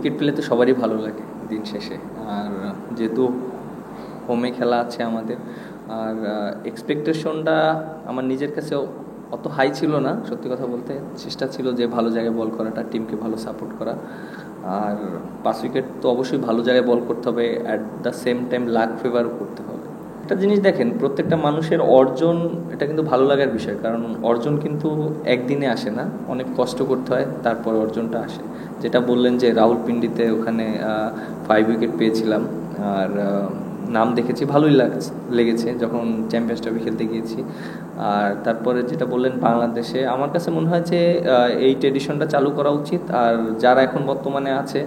Wicket পেলে তো সবারই ভালো লাগে দিন শেষে। আর যেহেতু হোমে খেলা আছে আমাদের, আর এক্সপেকটেশনটা আমার নিজের কাছে অত হাই ছিল না, সত্যি কথা বলতে। চেষ্টা ছিল যে ভালো জায়গায় বল করাটা, টিমকে ভালো সাপোর্ট করা। আর 5 উইকেট তো অবশ্যই ভালো জায়গায় বল করতে হবে, at the same time luck ফেভারও করতে হবে। একটা জিনিস দেখেন, প্রত্যেকটা মানুষের অর্জন এটা কিন্তু ভালো লাগার বিষয়, কারণ অর্জন কিন্তু একদিনে আসে না, অনেক কষ্ট করতে হয় তারপর অর্জনটা আসে। যেটা বললেন যে রাহুলপিন্ডিতে ওখানে 5 উইকেট পেয়েছিলাম, আর নাম দেখেছি, ভালোই লেগেছে যখন চ্যাম্পিয়ন্স ট্রফি খেলতে গিয়েছি। আর তারপরে যেটা বললেন বাংলাদেশে, আমার কাছে মনে হয় যে এই ট্রেডিশনটা চালু করা উচিত, আর যারা এখন বর্তমানে আছে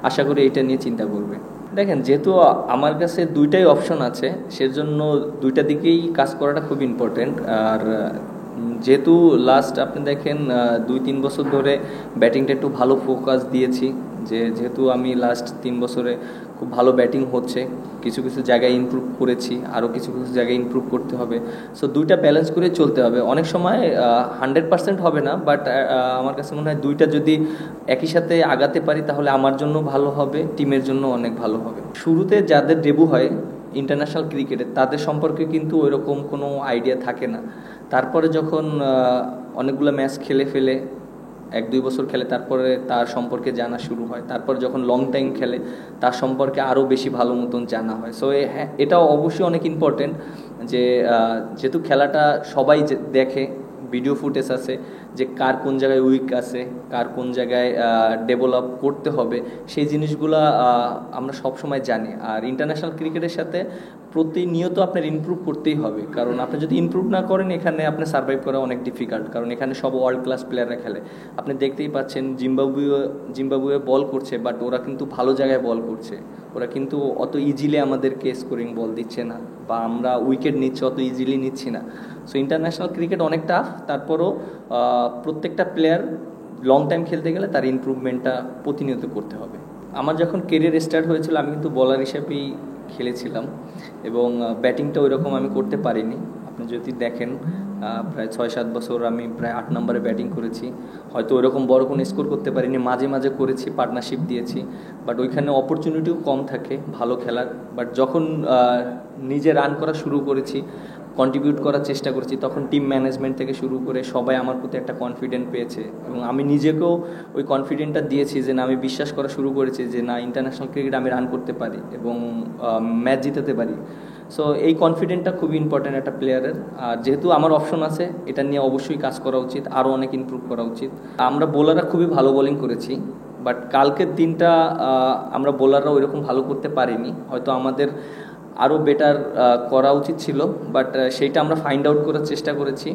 আশা করি এইটা নিয়ে চিন্তা করবে। দেখেন, যেহেতু আমার কাছে দুইটাই অপশন আছে, সেজন্য দুইটা দিকেই কাজ করাটা খুব ইম্পর্টেন্ট। আর যেহেতু লাস্ট আপনি দেখেন 2-3 বছর ধরে ব্যাটিংটা একটু ভালো ফোকাস দিয়েছি, যেহেতু আমি লাস্ট 3 বছরে খুব ভালো ব্যাটিং হচ্ছে, কিছু কিছু জায়গায় ইমপ্রুভ করেছি, আরও কিছু কিছু জায়গায় ইমপ্রুভ করতে হবে। সো দুইটা ব্যালেন্স করে চলতে হবে। অনেক সময় 100% হবে না, বাট আমার কাছে মনে হয় দুইটা যদি একই সাথে আগাতে পারি তাহলে আমার জন্য ভালো হবে, টিমের জন্য অনেক ভালো হবে। শুরুতে যাদের ডেবু হয় ইন্টারন্যাশনাল ক্রিকেটে, তাদের সম্পর্কে কিন্তু ওইরকম কোনো আইডিয়া থাকে না। তারপরে যখন অনেকগুলো ম্যাচ খেলে ফেলে, 1-2 বছর খেলে, তারপরে তার সম্পর্কে জানা শুরু হয়। তারপর যখন লং টাইম খেলে তার সম্পর্কে আরও বেশি ভালো মতন জানা হয়। সো হ্যাঁ, এটাও অবশ্যই অনেক ইম্পর্টেন্ট যে যেহেতু খেলাটা সবাই দেখে, ভিডিও ফুটেজ আছে যে কার কোন জায়গায় উইক আছে, কার কোন জায়গায় ডেভেলপ করতে হবে, সেই জিনিসগুলো আমরা সব সময় জানি। আর ইন্টারন্যাশনাল ক্রিকেটের সাথে প্রতিনিয়ত আপনার ইমপ্রুভ করতেই হবে, কারণ আপনি যদি ইমপ্রুভ না করেন এখানে আপনি সার্ভাইভ করা অনেক ডিফিকাল্ট, কারণ এখানে সব ওয়ার্ল্ড ক্লাস প্লেয়াররা খেলে। আপনি দেখতেই পাচ্ছেন জিম্বাবুয়ে বল করছে, বাট ওরা কিন্তু ভালো জায়গায় বল করছে, ওরা কিন্তু অত ইজিলি আমাদেরকে স্কোরিং বল দিচ্ছে না, বা আমরা উইকেট নিচ্ছি অত ইজিলি নিচ্ছি না। সো ইন্টারন্যাশনাল ক্রিকেট অনেক টাফ, তারপরও প্রত্যেকটা প্লেয়ার লং টাইম খেলতে গেলে তার ইমপ্রুভমেন্টটা প্রতিনিয়ত করতে হবে। আমার যখন কেরিয়ার স্টার্ট হয়েছিল আমি কিন্তু বলার হিসেবেই খেলেছিলাম, এবং ব্যাটিংটা ওইরকম আমি করতে পারিনি। আপনি যদি দেখেন প্রায় 6-7 বছর আমি প্রায় 8 নম্বরে ব্যাটিং করেছি, হয়তো ওইরকম বড় কোনো স্কোর করতে পারিনি, মাঝে মাঝে করেছি, পার্টনারশিপ দিয়েছি, বাট ওইখানে অপরচুনিটিও কম থাকে ভালো খেলার। বাট যখন নিজে রান করা শুরু করেছি, কন্ট্রিবিউট করার চেষ্টা করেছি, তখন টিম ম্যানেজমেন্ট থেকে শুরু করে সবাই আমার প্রতি একটা কনফিডেন্ট পেয়েছে, এবং আমি নিজেকেও ওই কনফিডেন্টটা দিয়েছি যে না, আমি বিশ্বাস করা শুরু করেছি যে না, ইন্টারন্যাশনাল ক্রিকেট আমি রান করতে পারি এবং ম্যাচ জিতাতে পারি। সো এই কনফিডেন্টটা খুবই ইম্পর্ট্যান্ট একটা প্লেয়ারের। আর যেহেতু আমার অপশন আছে, এটা নিয়ে অবশ্যই কাজ করা উচিত, আরও অনেক ইমপ্রুভ করা উচিত। আমরা বোলাররা খুবই ভালো বোলিং করেছি, বাট কালকের দিনটা আমরা বোলাররা ওইরকম ভালো করতে পারিনি, হয়তো আমাদের আরও বেটার করা উচিত ছিল, বাট সেইটা আমরা ফাইন্ড আউট করার চেষ্টা করেছি।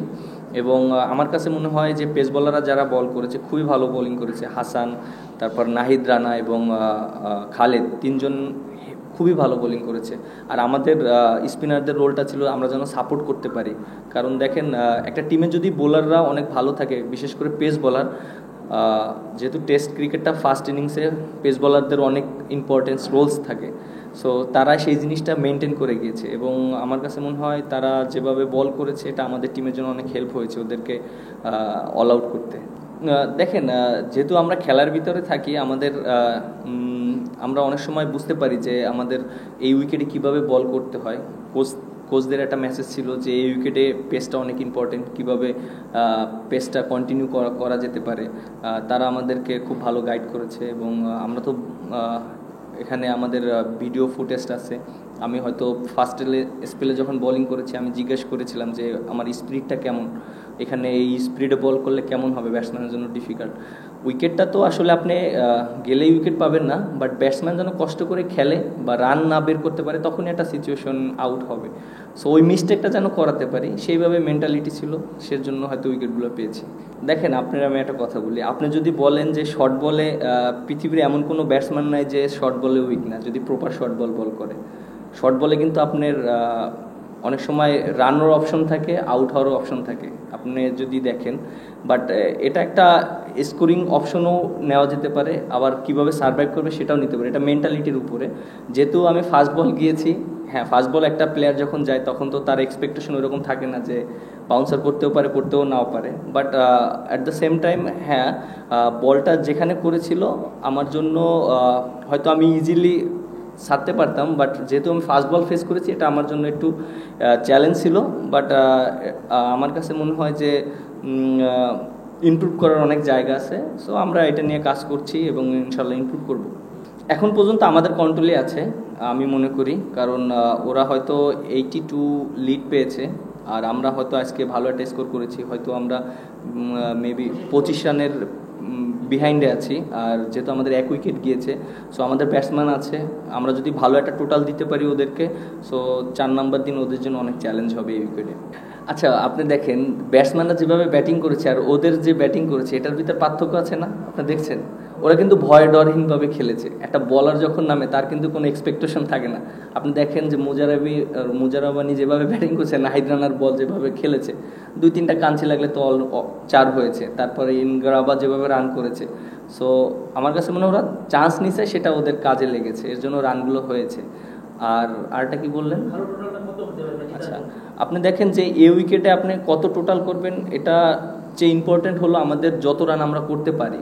এবং আমার কাছে মনে হয় যে পেস বোলাররা যারা বল করেছে খুবই ভালো বোলিং করেছে, হাসান, তারপর নাহিদ রানা এবং খালেদ, তিনজন খুবই ভালো বোলিং করেছে। আর আমাদের স্পিনারদের রোলটা ছিল আমরা যেন সাপোর্ট করতে পারি, কারণ দেখেন একটা টিমে যদি বোলাররা অনেক ভালো থাকে, বিশেষ করে পেস বোলার, যেহেতু টেস্ট ক্রিকেটটা ফার্স্ট ইনিংসে পেস বোলারদের অনেক ইম্পর্টেন্স রোলস থাকে, সো তারা সেই জিনিসটা মেনটেন করে গিয়েছে, এবং আমার কাছে মনে হয় তারা যেভাবে বল করেছে এটা আমাদের টিমের জন্য অনেক হেল্প হয়েছে ওদেরকে অল আউট করতে। দেখেন, যেহেতু আমরা খেলার ভিতরে থাকি, আমরা অনেক সময় বুঝতে পারি যে আমাদের এই উইকেটে কিভাবে বল করতে হয়। কোচদের একটা মেসেজ ছিল যে এই উইকেটে পেসটা অনেক ইম্পর্টেন্ট, কীভাবে পেসটা কন্টিনিউ করা যেতে পারে। তারা আমাদেরকে খুব ভালো গাইড করেছে, এবং আমরা তো এখানে আমাদের ভিডিও ফুটেজটা আছে। আমি হয়তো ফার্স্ট স্পেলে যখন বোলিং করেছি আমি জিজ্ঞেস করেছিলাম যে আমার স্পিডটা কেমন, এখানে এই স্পিডে বল করলে কেমন হবে, ব্যাটসম্যানের জন্য ডিফিকাল্ট। উইকেটটা তো আসলে আপনি গেলেই উইকেট পাবেন না, বাট ব্যাটসম্যান যেন কষ্ট করে খেলে বা রান না বের করতে পারে, তখনই একটা সিচুয়েশন আউট হবে। সো ওই মিস্টেকটা যেন করাতে পারি, সেইভাবে মেন্টালিটি ছিল, সেজন্য হয়তো উইকেটগুলো পেয়েছি। দেখেন, আপনার আমি একটা কথা বলি, আপনি যদি বলেন যে শর্ট বলে পৃথিবীর এমন কোনো ব্যাটসম্যান নাই যে শর্ট বলে উইক না, যদি প্রপার শর্ট বল করে। শর্ট বলে কিন্তু আপনার অনেক সময় রানের অপশন থাকে, আউট হওয়ারও অপশন থাকে। আপনি যদি দেখেন। বাট এটা একটা স্কোরিং অপশনও নেওয়া যেতে পারে, আবার কিভাবে সার্ভাইভ করবে সেটাও নিতে পারে, এটা মেন্টালিটির উপরে। যেহেতু আমি ফাস্ট বল গিয়েছি, হ্যাঁ ফাস্ট বল একটা প্লেয়ার যখন যায় তখন তো তার এক্সপেকটেশন ওরকম থাকে না যে বাউন্সার করতেও পারে করতেও নাও পারে। But at the same time হ্যাঁ, বলটা যেখানে করেছিল আমার জন্য হয়তো আমি ইজিলি ছাড়তে পারতাম, বাট যেহেতু আমি ফাস্ট বল ফেস করেছি এটা আমার জন্য একটু চ্যালেঞ্জ ছিল। বাট আমার কাছে মনে হয় যে ইমপ্রুভ করার অনেক জায়গা আছে। সো আমরা এটা নিয়ে কাজ করছি এবং ইনশাল্লাহ ইমপ্রুভ করব। এখন পর্যন্ত আমাদের কন্ট্রোলে আছে আমি মনে করি, কারণ ওরা হয়তো 82 লিড পেয়েছে আর আমরা হয়তো আজকে ভালো একটা স্কোর করেছি, হয়তো আমরা মেবি 25 রানের বিহাইন্ডে আছি। আর যেহেতু আমাদের 1 উইকেট গিয়েছে, সো আমাদের ব্যাটসম্যান আছে, আমরা যদি ভালো একটা টোটাল দিতে পারি ওদেরকে, সো 4 নাম্বার দিন ওদের জন্য অনেক চ্যালেঞ্জ হবে এই উইকেটে। আচ্ছা আপনি দেখেন ব্যাটসম্যানরা যেভাবে ব্যাটিং করেছে আর ওদের যে ব্যাটিং করেছে এটার ভিতরে পার্থক্য আছে না, আপনি দেখছেন? ওরা কিন্তু ভয় ডরহীনভাবে খেলেছে। একটা বলার যখন নামে তার কিন্তু কোনো এক্সপেকটেশন থাকে না। আপনি দেখেন যে মুজারাবানি যেভাবে ব্যাটিং করছে, নাহিদ রানার বল যেভাবে খেলেছে, 2-3টা কাঞ্চি লাগলে তো 4 হয়েছে। তারপরে ইনগ্রাবা যেভাবে রান করেছে, সো আমার কাছে মনে হয় ওরা চান্স নিছে, সেটা ওদের কাজে লেগেছে, এর জন্য রানগুলো হয়েছে। আর আরটা কি বললেন? আচ্ছা আপনি দেখেন যে এই উইকেটে আপনি কত টোটাল করবেন, এটা যে ইম্পর্টেন্ট হলো আমাদের যত রান আমরা করতে পারি।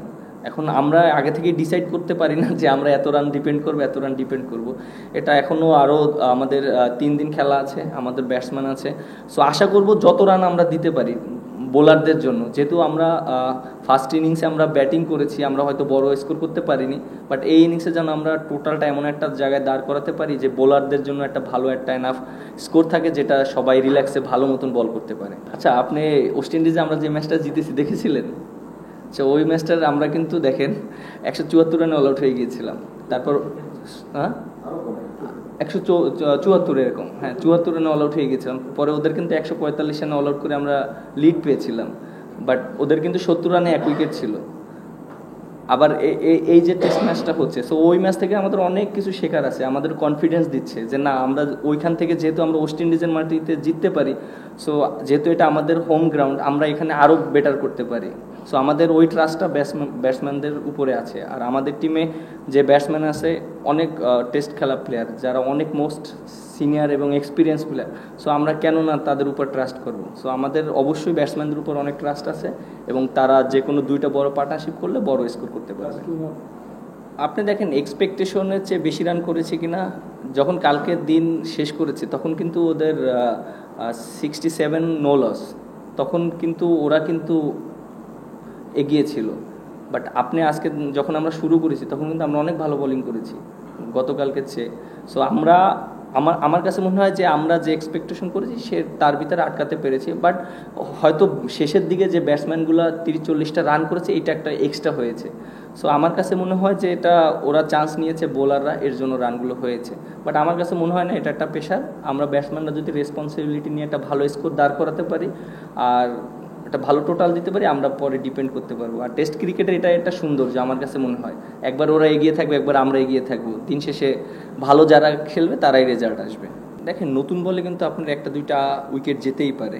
এখন আমরা আগে থেকে ডিসাইড করতে পারি না যে আমরা এত রান ডিপেন্ড করবো এত রান ডিপেন্ড করব। এটা এখনও আরও আমাদের 3 দিন খেলা আছে, আমাদের ব্যাটসম্যান আছে। সো আশা করব যত রান আমরা দিতে পারি বোলারদের জন্য, যেহেতু আমরা ফার্স্ট ইনিংসে আমরা ব্যাটিং করেছি, আমরা হয়তো বড় স্কোর করতে পারিনি, বাট এই ইনিংসে যেন আমরা টোটালটা এমন একটা জায়গায় দাঁড় করাতে পারি যে বোলারদের জন্য একটা ভালো একটা এনাফ স্কোর থাকে, যেটা সবাই রিল্যাক্সে ভালো মতন বল করতে পারে। আচ্ছা আপনি ওয়েস্ট ইন্ডিজে আমরা যে ম্যাচটা জিতেছি দেখেছিলেন? আচ্ছা ওই ম্যাচটার আমরা কিন্তু দেখেন 174 রানে অল আউট হয়ে গিয়েছিলাম। তারপর হ্যাঁ 174 এরকম, হ্যাঁ 74 রানে অল আউট হয়ে গেছিলাম। পরে ওদের কিন্তু 145 রানে অল আউট করে আমরা লিড পেয়েছিলাম। বাট ওদের কিন্তু 70 রানে 1 উইকেট ছিল। আবার এই যে টেস্ট ম্যাচটা হচ্ছে, সো ওই ম্যাচ থেকে আমাদের অনেক কিছু শেখার আছে, আমাদের কনফিডেন্স দিচ্ছে যে না আমরা ওইখান থেকে যেহেতু আমরা ওয়েস্ট ইন্ডিজের মাটিতে জিততে পারি, সো যেহেতু এটা আমাদের হোম গ্রাউন্ড আমরা এখানে আরও বেটার করতে পারি। সো আমাদের ওই ট্রাস্টটা ব্যাটসম্যানদের উপরে আছে। আর আমাদের টিমে যে ব্যাটসম্যান আছে অনেক টেস্ট খেলা প্লেয়ার, যারা অনেক মোস্ট সিনিয়র এবং এক্সপিরিয়েন্স প্লেয়ার। সো আমরা কেন না তাদের উপর ট্রাস্ট করব। সো আমাদের অবশ্যই ব্যাটসম্যানদের উপর অনেক ট্রাস্ট আছে এবং তারা যে কোনো 2টা বড় পার্টনারশিপ করলে বড় স্কোর করতে পারবে। আপনি দেখেন এক্সপেকটেশনের চেয়ে বেশি রান করেছে কিনা, যখন কালকের দিন শেষ করেছে তখন কিন্তু ওদের 67 নো লস, তখন কিন্তু ওরা কিন্তু এগিয়ে ছিল। বাট আপনি আজকে যখন আমরা শুরু করেছি তখন কিন্তু আমরা অনেক ভালো বোলিং করেছি গতকালকের চেয়ে। সো আমার কাছে মনে হয় যে আমরা যে এক্সপেকটেশন করেছি সে তার ভিতরে আটকাতে পেরেছি। বাট হয়তো শেষের দিকে যে ব্যাটসম্যানগুলো 30-40টা রান করেছে এটা একটা এক্সট্রা হয়েছে। সো আমার কাছে মনে হয় যে এটা ওরা চান্স নিয়েছে বোলাররা, এর জন্য রানগুলো হয়েছে। বাট আমার কাছে মনে হয় না এটা একটা পেশার। আমরা ব্যাটসম্যানরা যদি রেসপন্সিবিলিটি নিয়ে একটা ভালো স্কোর দাঁড় করাতে পারি আর একটা ভালো টোটাল দিতে পারি, আমরা পরে ডিপেন্ড করতে পারবো। আর টেস্ট ক্রিকেটের এটা একটা সৌন্দর্য আমার কাছে মনে হয়, একবার ওরা এগিয়ে থাকবে একবার আমরা এগিয়ে থাকবো, দিন শেষে ভালো যারা খেলবে তারাই রেজাল্ট আসবে। দেখেন নতুন বলে কিন্তু আপনার 1-2টা উইকেট যেতেই পারে।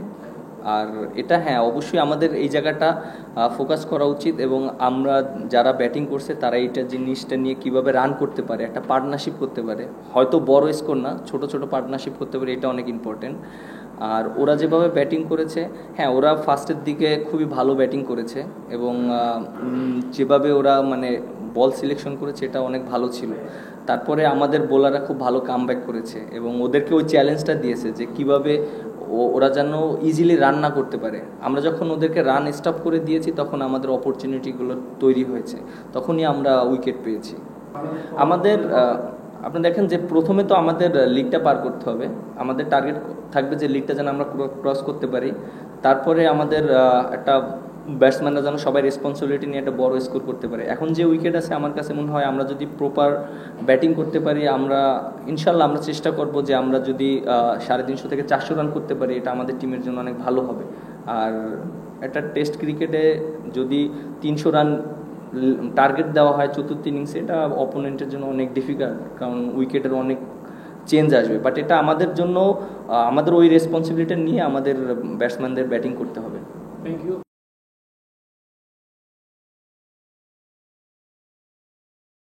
আর এটা হ্যাঁ অবশ্যই আমাদের এই জায়গাটা ফোকাস করা উচিত এবং আমরা যারা ব্যাটিং করছে তারা এইটা জিনিসটা নিয়ে কিভাবে রান করতে পারে, একটা পার্টনারশিপ করতে পারে, হয়তো বড় স্কোর না ছোট ছোট পার্টনারশিপ করতে পারে, এটা অনেক ইম্পর্টেন্ট। আর ওরা যেভাবে ব্যাটিং করেছে, হ্যাঁ ওরা ফার্স্টের দিকে খুবই ভালো ব্যাটিং করেছে এবং যেভাবে ওরা মানে বল সিলেকশন করেছে এটা অনেক ভালো ছিল। তারপরে আমাদের বোলাররা খুব ভালো কামব্যাক করেছে এবং ওদেরকে ওই চ্যালেঞ্জটা দিয়েছে যে কিভাবে ওরা যেন ইজিলি রান না করতে পারে। আমরা যখন ওদেরকে রান স্টপ করে দিয়েছি তখন আমাদের অপরচুনিটিগুলো তৈরি হয়েছে, তখনই আমরা উইকেট পেয়েছি। আমাদের আপনি দেখেন যে প্রথমে তো আমাদের লিগটা পার করতে হবে, আমাদের টার্গেট থাকবে যে লিগটা যেন আমরা ক্রস করতে পারি। তারপরে আমাদের একটা ব্যাটসম্যানরা যেন সবাই রেসপন্সিবিলিটি নিয়ে একটা বড় স্কোর করতে পারে। এখন যে উইকেট আছে আমার কাছে মনে হয় আমরা যদি প্রপার ব্যাটিং করতে পারি, আমরা ইনশাল্লাহ আমরা চেষ্টা করব যে আমরা যদি 350 থেকে 400 রান করতে পারি এটা আমাদের টিমের জন্য অনেক ভালো হবে। আর একটা টেস্ট ক্রিকেটে যদি 300 রান টার্গেট দেওয়া হয় চতুর্থ ইনিংসে, এটা অপোনেন্টের জন্য অনেক ডিফিকাল্ট, কারণ উইকেটের অনেক চেঞ্জ আসবে। বাট এটা আমাদের জন্য আমাদের ওই রেসপন্সিবিলিটি নিয়ে আমাদের ব্যাটসম্যানদের ব্যাটিং করতে হবে। Thank you.